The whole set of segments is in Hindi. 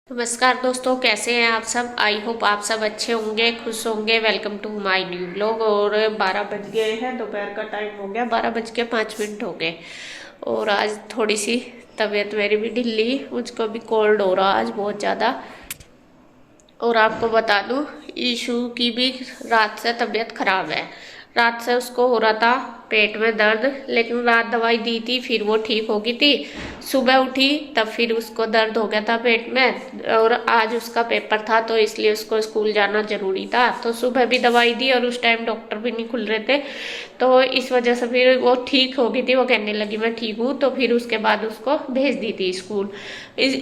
नमस्कार दोस्तों, कैसे हैं आप सब। आई होप आप सब अच्छे होंगे, खुश होंगे। Welcome to my new blog. और 12 बज गए हैं, दोपहर का टाइम हो गया, 12:05 हो गए। और आज थोड़ी सी तबीयत मेरी भी ढिल्ली, मुझको भी कोल्ड हो रहा आज बहुत ज़्यादा। और आपको बता दूं, ईशू की भी रात से तबीयत खराब है। रात से उसको हो रहा था पेट में दर्द, लेकिन रात दवाई दी थी, फिर वो ठीक हो गई थी। सुबह उठी तब फिर उसको दर्द हो गया था पेट में। और आज उसका पेपर था तो इसलिए उसको स्कूल जाना जरूरी था, तो सुबह भी दवाई दी और उस टाइम डॉक्टर भी नहीं खुल रहे थे, तो इस वजह से फिर वो ठीक हो गई थी। वो कहने लगी मैं ठीक हूँ, तो फिर उसके बाद उसको भेज दी थी स्कूल।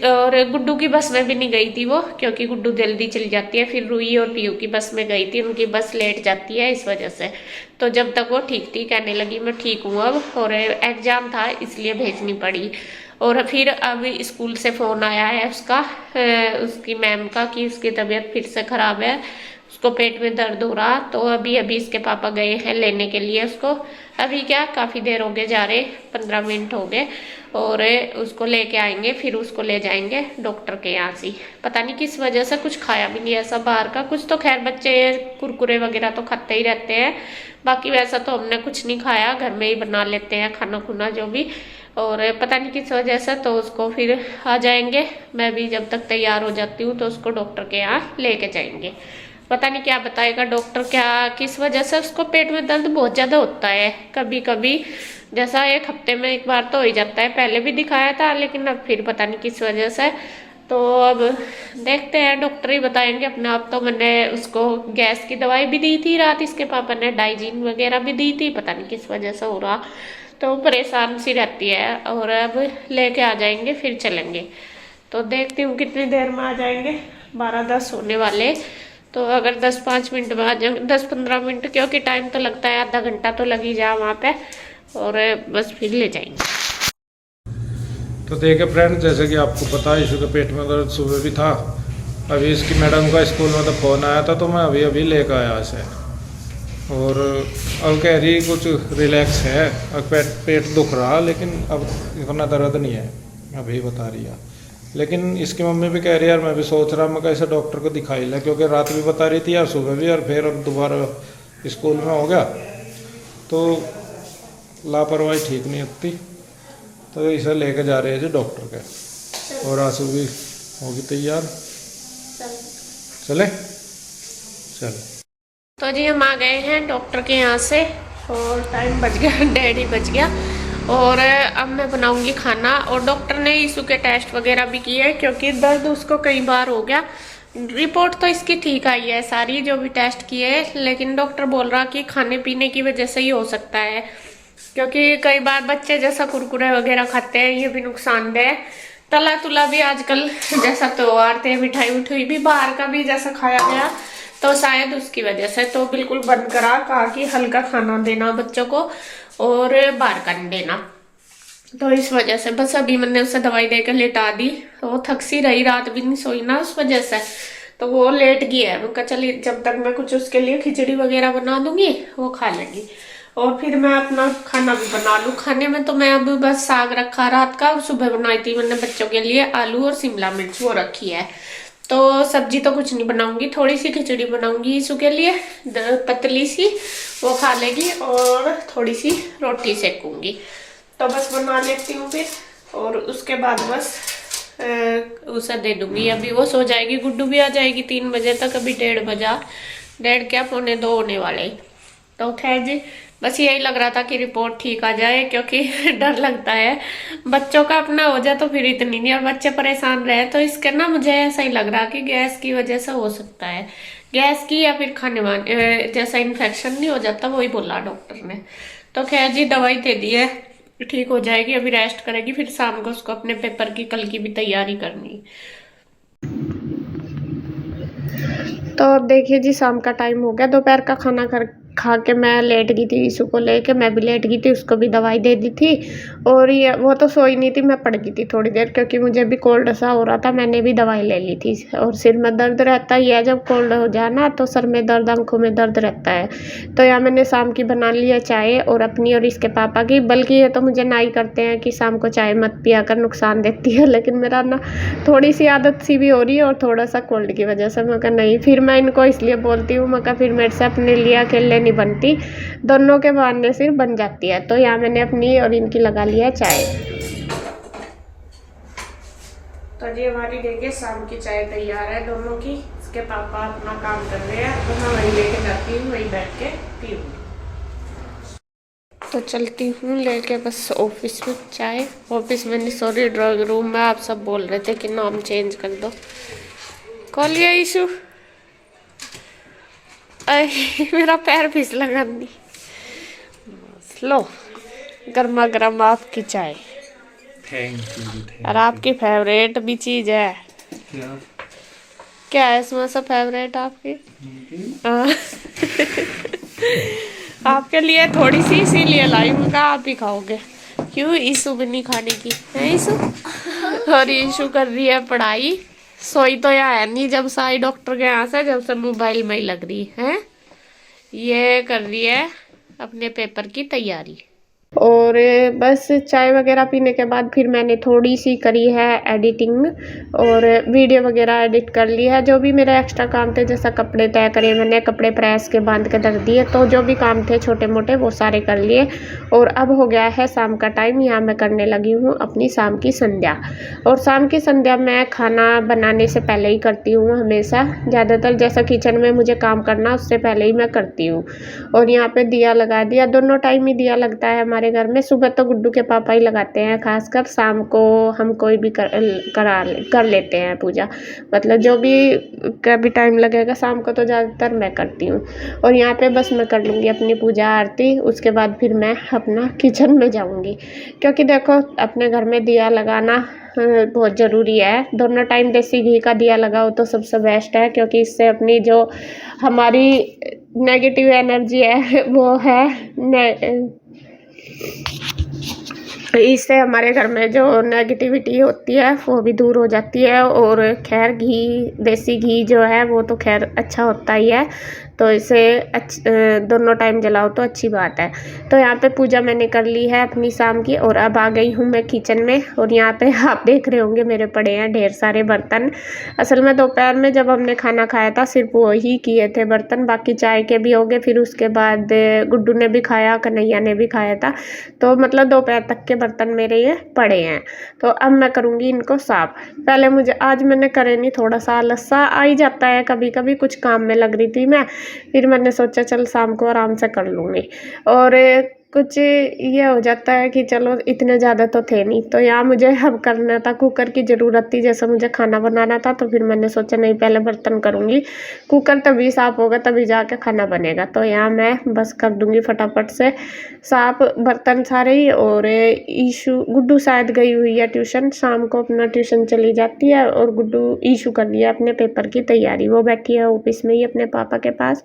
और गुड्डू की बस में भी नहीं गई थी वो, क्योंकि गुड्डू जल्दी चली जाती है। फिर रूही और पीयू की बस में गई थी, उनकी बस लेट जाती है इस वजह से। तो जब तक वो ठीक थी, कहने लगी मैं ठीक हूँ अब, और एग्जाम था इसलिए भेजनी पड़ी। और फिर अब स्कूल से फोन आया है उसका, उसकी मैम का, कि उसकी तबीयत फिर से खराब है, उसको पेट में दर्द हो रहा। तो अभी अभी इसके पापा गए हैं लेने के लिए उसको। अभी क्या काफी देर हो गए जा रहे, 15 मिनट हो गए। और उसको लेके आएंगे, फिर उसको ले जाएंगे डॉक्टर के यहाँ से। पता नहीं किस वजह से कुछ खाया भी नहीं ऐसा बाहर का कुछ। तो खैर बच्चे कुरकुरे वगैरह तो खाते ही रहते हैं, बाकी वैसा तो हमने कुछ नहीं खाया, घर में ही बना लेते हैं खाना खुना जो भी। और पता नहीं किस वजह से, तो उसको फिर आ जाएंगे। मैं भी जब तक तैयार हो जाती हूँ तो उसको डॉक्टर के यहाँ लेके जाएंगे। पता नहीं क्या बताएगा डॉक्टर, क्या किस वजह से उसको पेट में दर्द बहुत ज्यादा होता है कभी कभी। जैसा एक हफ्ते में एक बार तो हो ही जाता है, पहले भी दिखाया था लेकिन अब फिर पता नहीं किस वजह से। तो अब देखते हैं, डॉक्टर ही बताएंगे अपने आप। तो मैंने उसको गैस की दवाई भी दी थी रात, इसके पापा ने डाइजीन वगैरह भी दी थी, पता नहीं किस वजह से हो रहा। तो परेशान सी रहती है। और अब लेके आ जाएंगे फिर चलेंगे। तो देखती हूँ कितनी देर में आ जाएंगे, 12:10 होने वाले। तो अगर 10-5 मिनट में आ जाए, 10-15 मिनट, क्योंकि टाइम तो लगता है, आधा घंटा तो लग ही जा वहाँ पे। और बस फिर ले जाएंगे। तो देखिए फ्रेंड, जैसे कि आपको पता है, इशू के पेट में दर्द सुबह भी था। अभी इसकी मैडम का स्कूल में तो फ़ोन आया था, तो मैं अभी अभी लेकर आया इसे। और अब कह रही कुछ रिलैक्स है, अब पेट दुख रहा, लेकिन अब इतना दर्द नहीं है, अभी बता रही है। लेकिन इसकी मम्मी भी कह रही है, यार मैं भी सोच रहा मैं कैसे डॉक्टर को दिखाई ले, क्योंकि रात भी बता रही थी यार, सुबह भी, और फिर अब दोबारा स्कूल में हो गया। तो लापरवाही ठीक नहीं होती, तो इसे लेके जा रहे हैं जी डॉक्टर के। और आंसू भी होगी तैयार, चले चल। तो जी हम आ गए हैं डॉक्टर के यहाँ से, और टाइम बच गया 1:30 बज गया। और अब मैं बनाऊंगी खाना। और डॉक्टर ने ईशू के टेस्ट वगैरह भी किए, क्योंकि दर्द उसको कई बार हो गया। रिपोर्ट तो इसकी ठीक आई है सारी, जो भी टेस्ट किए है, लेकिन डॉक्टर बोल रहा कि खाने पीने की वजह से ही हो सकता है, क्योंकि कई बार बच्चे जैसा कुरकुरे वगैरह खाते हैं, ये भी नुकसानदेह है। तला तुला भी आजकल, जैसा त्योहार थे, मिठाई उठाई भी बाहर का भी जैसा खाया गया, तो शायद उसकी वजह से तो बिल्कुल बंद करा। कहा कि हल्का खाना देना बच्चों को, और बाहर का नहीं देना। तो इस वजह से बस अभी मैंने उसे दवाई देकर लेटा दी। वो थक सी रही, रात भी नहीं सोई ना उस वजह से, तो वो लेट गई है। मैं कहा चलिए जब तक मैं कुछ उसके लिए खिचड़ी वगैरह बना दूंगी, वो खा लेगी, और फिर मैं अपना खाना भी बना लूँ। खाने में तो मैं अब बस साग रखा रात का, सुबह बनाई थी मैंने बच्चों के लिए, आलू और शिमला मिर्च वो रखी है। तो सब्जी तो कुछ नहीं बनाऊंगी, थोड़ी सी खिचड़ी बनाऊंगी ईशू के लिए, पतली सी, वो खा लेगी, और थोड़ी सी रोटी सेकूंगी। तो बस बना लेती हूँ फिर, और उसके बाद बस उसे दे दूंगी। अभी वो सो जाएगी, गुड्डू भी आ जाएगी 3 बजे तक। अभी 1:30 बजा, 1:30 क्या 1:45 होने वाले। तो खैर जी, बस यही लग रहा था कि रिपोर्ट ठीक आ जाए, क्योंकि डर लगता है बच्चों का अपना हो जाए तो फिर इतनी नहीं, और बच्चे परेशान रहे। तो इसके ना मुझे ऐसा ही लग रहा कि गैस की वजह से हो सकता है, गैस की, या फिर खाने वाने जैसा इन्फेक्शन नहीं हो जाता, वही बोला डॉक्टर ने। तो खैर जी, दवाई दे दी है, ठीक हो जाएगी। अभी रेस्ट करेगी, फिर शाम को उसको अपने पेपर की कल की भी तैयारी करनी। तो अब देखिए जी, शाम का टाइम हो गया, दोपहर का खाना खा के मैं लेट गई थी, ईशु को लेके मैं भी लेट गई थी, उसको भी दवाई दे दी थी। और ये वो तो सोई नहीं थी, मैं पड़ गई थी थोड़ी देर, क्योंकि मुझे भी कोल्ड सा हो रहा था, मैंने भी दवाई ले ली थी। और सिर में दर्द रहता ही है, जब कोल्ड हो जाए ना तो सर में दर्द, आंखों में दर्द रहता है। तो यहाँ मैंने शाम की बना ली है चाय, और अपनी और इसके पापा की। बल्कि ये तो मुझे ना ही करते हैं कि शाम को चाय मत पिया कर, नुकसान देती है, लेकिन मेरा ना थोड़ी सी आदत सी भी हो रही है, और थोड़ा सा कोल्ड की वजह से। मैं कहा नहीं, फिर मैं इनको इसलिए बोलती हूँ, मैं कहा फिर मेरे से अपने लिए अकेले नहीं बनती, दोनों के बहाने से बन जाती है। तो यहाँ मैंने अपनी और इनकी लगा लिया चाय। तो जी हमारी देखिए शाम की चाय तैयार है दोनों की। इसके पापा अपना काम कर रहे हैं, तो मैं वहीं लेके जाती हूँ, वहीं बैठ के पीऊँगी। तो चलती हूँ लेके बस ऑफिस में चाय। ऑफिस में नहीं, सॉरी, ड्राइंग रूम में। आप सब बोल रहे थे कि नाम चेंज कर दो। कॉल लिया इशू, मेरा पैर फिसला गंदी। लो गर्मा गर्म आपकी चाय। Thank you. और आपकी फेवरेट भी चीज है। क्या है इसमें सब फेवरेट आपकी? आपके लिए थोड़ी सी इसीलिए लाई हूँ, आप ही खाओगे। क्यों, ईशु भी नहीं खाने की है ईशु? और ईशु कर रही है पढ़ाई। सोई तो यहाँ है नहीं, जब साई डॉक्टर के यहाँ से, जब से मोबाइल में ही लग रही है। ये कर रही है अपने पेपर की तैयारी। और बस चाय वगैरह पीने के बाद फिर मैंने थोड़ी सी करी है एडिटिंग, और वीडियो वगैरह एडिट कर ली है। जो भी मेरे एक्स्ट्रा काम थे, जैसा कपड़े तय करे मैंने, कपड़े प्रेस के बांध के रख दिए, तो जो भी काम थे छोटे मोटे वो सारे कर लिए। और अब हो गया है शाम का टाइम। यहाँ मैं करने लगी हूँ अपनी शाम की संध्या। और शाम की संध्या मैं खाना बनाने से पहले ही करती हूँ हमेशा, ज़्यादातर। जैसा किचन में मुझे काम करना, उससे पहले ही मैं करती हूँ। और यहाँ पे दिया लगा दिया, दोनों टाइम ही दिया लगता है हमारे घर में। सुबह तो गुड्डू के पापा ही लगाते हैं खासकर, शाम को हम कोई भी कर लेते हैं पूजा। मतलब जो भी कभी टाइम लगेगा शाम को, तो ज़्यादातर मैं करती हूँ। और यहाँ पे बस मैं कर लूँगी अपनी पूजा आरती, उसके बाद फिर मैं अपना किचन में जाऊँगी। क्योंकि देखो अपने घर में दिया लगाना बहुत ज़रूरी है। दोनों टाइम देसी घी का दिया लगाओ तो सबसे बेस्ट है, क्योंकि इससे अपनी जो हमारी नेगेटिव एनर्जी है वो है इससे हमारे घर में जो नेगेटिविटी होती है वो भी दूर हो जाती है। और खैर घी, देसी घी जो है वो तो खैर अच्छा होता ही है, तो इसे दोनों टाइम जलाओ तो अच्छी बात है। तो यहाँ पे पूजा मैंने कर ली है अपनी शाम की, और अब आ गई हूँ मैं किचन में। और यहाँ पे आप देख रहे होंगे मेरे पड़े हैं ढेर सारे बर्तन। असल में दोपहर में जब हमने खाना खाया था सिर्फ वही किए थे बर्तन, बाकी चाय के भी हो गए। फिर उसके बाद गुड्डू ने भी खाया, कन्हैया ने भी खाया था, तो मतलब दोपहर तक के बर्तन मेरे ये पड़े हैं। तो अब मैं करूँगी इनको साफ। पहले मुझे, आज मैंने करे नहीं, थोड़ा सा आलस सा आ ही जाता है कभी कभी, कुछ काम में लग रही थी मैं, फिर मैंने सोचा चल शाम को आराम से कर लूँगी। और कुछ ये हो जाता है कि चलो इतने ज़्यादा तो थे नहीं, तो यहाँ मुझे अब करना था, कुकर की ज़रूरत थी, जैसे मुझे खाना बनाना था। तो फिर मैंने सोचा नहीं, पहले बर्तन करूँगी, कुकर तभी साफ़ होगा, तभी जाके खाना बनेगा। तो यहाँ मैं बस कर दूँगी फटाफट से साफ़ बर्तन सारे ही। और गुड्डू शायद गई हुई है ट्यूशन, शाम को अपना ट्यूशन चली जाती है। और गुड्डू ईशू कर लिया अपने पेपर की तैयारी, वो बैठी है ऑफिस में ही अपने पापा के पास।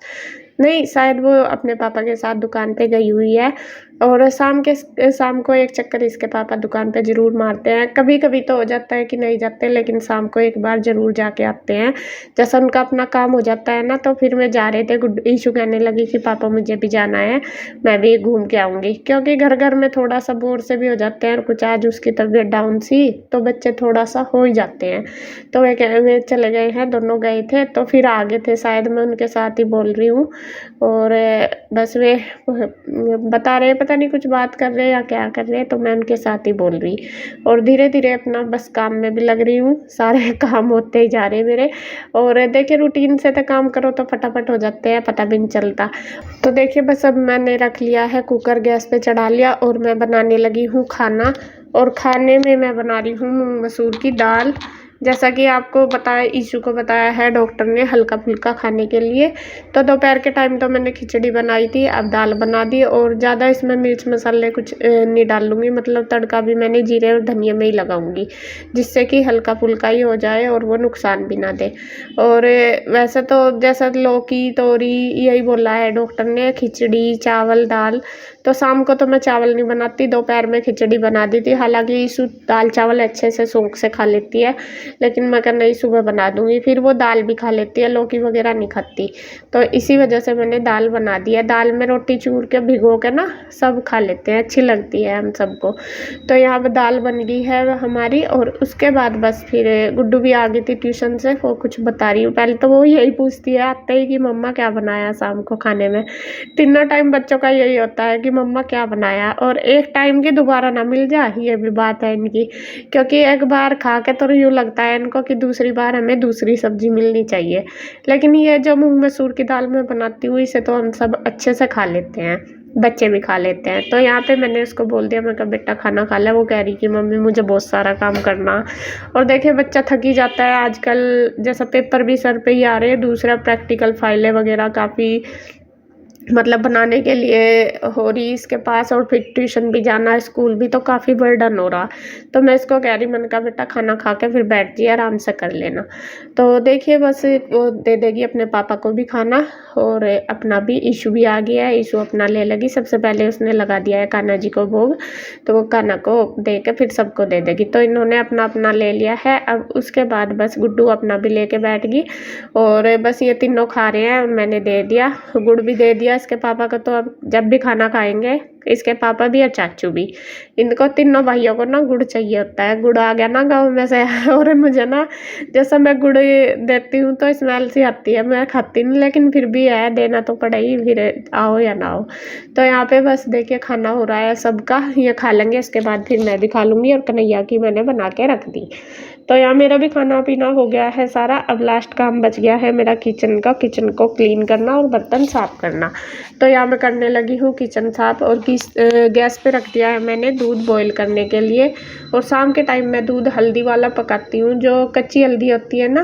नहीं, शायद वो अपने पापा के साथ दुकान पे गई हुई है। और शाम को एक चक्कर इसके पापा दुकान पे ज़रूर मारते हैं। कभी कभी तो हो जाता है कि नहीं जाते, लेकिन शाम को एक बार ज़रूर जाके आते हैं। जैसा उनका अपना काम हो जाता है ना, तो फिर मैं जा रहे थे, ईशू कहने लगी कि पापा मुझे भी जाना है, मैं भी घूम के आऊँगी। क्योंकि घर में थोड़ा सा बोर से भी हो जाते हैं, और कुछ आज उसकी तबीयत डाउन सी, तो बच्चे थोड़ा सा हो ही जाते हैं। तो वे चले गए हैं, दोनों गए थे, तो फिर आ गए थे शायद, मैं उनके साथ ही बोल रही हूँ। और बस वे बता रहे, पता नहीं कुछ बात कर रहे हैं या क्या कर रहे हैं, तो मैं उनके साथ ही बोल रही। और धीरे धीरे अपना बस काम में भी लग रही हूँ, सारे काम होते ही जा रहे मेरे। और देखिए रूटीन से तो काम करो तो फटाफट हो जाते हैं, पता भी नहीं चलता। तो देखिए बस अब मैंने रख लिया है, कुकर गैस पे चढ़ा लिया, और मैं बनाने लगी हूँ खाना। और खाने में मैं बना रही हूँ मूंग मसूर की दाल, जैसा कि आपको बताया, ईशू को बताया है डॉक्टर ने हल्का फुल्का खाने के लिए। तो दोपहर के टाइम तो मैंने खिचड़ी बनाई थी, अब दाल बना दी, और ज़्यादा इसमें मिर्च मसाले कुछ नहीं डालूंगी, मतलब तड़का भी मैंने जीरे और धनिया में ही लगाऊंगी, जिससे कि हल्का फुल्का ही हो जाए और वो नुकसान भी ना दे। और वैसे तो जैसा लौकी तोरी यही बोला है डॉक्टर ने, खिचड़ी चावल दाल। तो शाम को तो मैं चावल नहीं बनाती, दोपहर में खिचड़ी बना दी थी। हालांकि ईशू दाल चावल अच्छे से शौक से खा लेती है, लेकिन मैं कहा नहीं सुबह बना दूंगी, फिर वो दाल भी खा लेती है, लौकी वगैरह नहीं खाती। तो इसी वजह से मैंने दाल बना दी है। दाल में रोटी चूर के भिगो के ना सब खा लेते हैं, अच्छी लगती है हम सबको। तो यहाँ पर दाल बन गई है हमारी। और उसके बाद बस फिर गुड्डू भी आ गई थी ट्यूशन से, वो कुछ बता रही हूँ। पहले तो वो यही पूछती है आते ही कि मम्मा क्या बनाया शाम को खाने में। तीनों टाइम बच्चों का यही होता है कि मम्मा क्या बनाया, और एक टाइम की दोबारा ना मिल जाए, ये भी बात है इनकी। क्योंकि एक बार खा के तो यूँ लगता है इनको कि दूसरी बार हमें दूसरी सब्जी मिलनी चाहिए। लेकिन ये जो मूंग मसूर की दाल मैं बनाती हूँ, इसे तो हम सब अच्छे से खा लेते हैं, बच्चे भी खा लेते हैं। तो यहाँ पे मैंने उसको बोल दिया, मैं कहा बेटा खाना खा ले। वो कह रही कि मम्मी मुझे बहुत सारा काम करना। और देखिए बच्चा थक ही जाता है आजकल, जैसा पेपर भी सर पे ही आ रहे हैं, दूसरा प्रैक्टिकल फाइलें वगैरह काफ़ी मतलब बनाने के लिए हो रही इसके पास, और फिर ट्यूशन भी जाना है, स्कूल भी, तो काफ़ी बर्डन हो रहा। तो मैं इसको कह रही, मैंने कहा बेटा खाना खा के फिर बैठ जाइए, आराम से कर लेना। तो देखिए बस वो दे देगी अपने पापा को भी खाना, और अपना भी। ईशू भी आ गया है, ईशू अपना ले लगी। सबसे पहले उसने लगा दिया है कान्हा जी को भोग, तो वो कान्हा को दे के फिर सबको दे देगी। तो इन्होंने अपना अपना ले लिया है। अब उसके बाद बस गुड्डू अपना भी लेके बैठ गई, और बस ये तीनों खा रहे हैं, मैंने दे दिया, गुड़ भी दे दिया इसके पापा को। तो अब जब भी खाना खाएंगे इसके पापा भी और चाचू भी, इनको तीनों भाइयों को ना गुड़ चाहिए होता है। गुड़ आ गया ना गाँव में से। और मुझे ना जैसा मैं गुड़ देती हूँ तो स्मेल सी आती है, मैं खाती नहीं, लेकिन फिर भी है, देना तो पड़े ही, फिर आओ या ना हो। तो यहाँ पे बस देखिए खाना हो रहा है सबका, ये खा लेंगे, इसके बाद फिर मैं भी खा लूँगी। और कन्हैया की मैंने बना के रख दी। तो यहाँ मेरा भी खाना पीना हो गया है सारा। अब लास्ट काम बच गया है मेरा किचन का, किचन को क्लीन करना और बर्तन साफ़ करना। तो यहाँ मैं करने लगी हूँ किचन साफ़, और गैस पे रख दिया है मैंने दूध बॉईल करने के लिए। और शाम के टाइम मैं दूध हल्दी वाला पकाती हूँ, जो कच्ची हल्दी होती है ना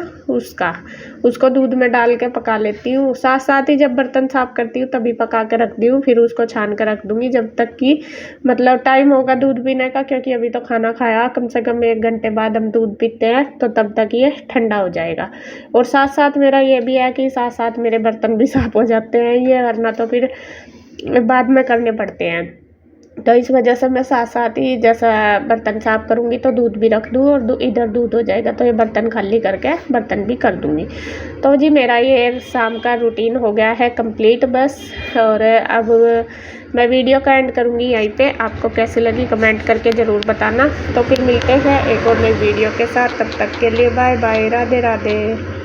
उसको दूध में डाल के पका लेती हूँ। साथ साथ ही जब बर्तन साफ़ करती हूँ तभी पका के रख दी हूँ, फिर उसको छान कर रख दूँगी जब तक कि मतलब टाइम होगा दूध पीने का। क्योंकि अभी तो खाना खाया, कम से कम 1 घंटे बाद हम दूध पीते हैं, तो तब तक ये ठंडा हो जाएगा। और साथ साथ मेरा ये भी है कि साथ साथ मेरे बर्तन भी साफ़ हो जाते हैं, ये वरना तो फिर बाद में करने पड़ते हैं। तो इस वजह से मैं साथ साथ ही जैसा बर्तन साफ़ करूँगी तो दूध भी रख दूँ, और इधर दूध हो जाएगा तो ये बर्तन खाली करके बर्तन भी कर दूँगी। तो जी मेरा ये शाम का रूटीन हो गया है कंप्लीट बस। और अब मैं वीडियो का एंड करूँगी यहीं पे। आपको कैसी लगी कमेंट करके ज़रूर बताना। तो फिर मिलते हैं एक और नई वीडियो के साथ, तब तक के लिए बाय बाय, राधे राधे।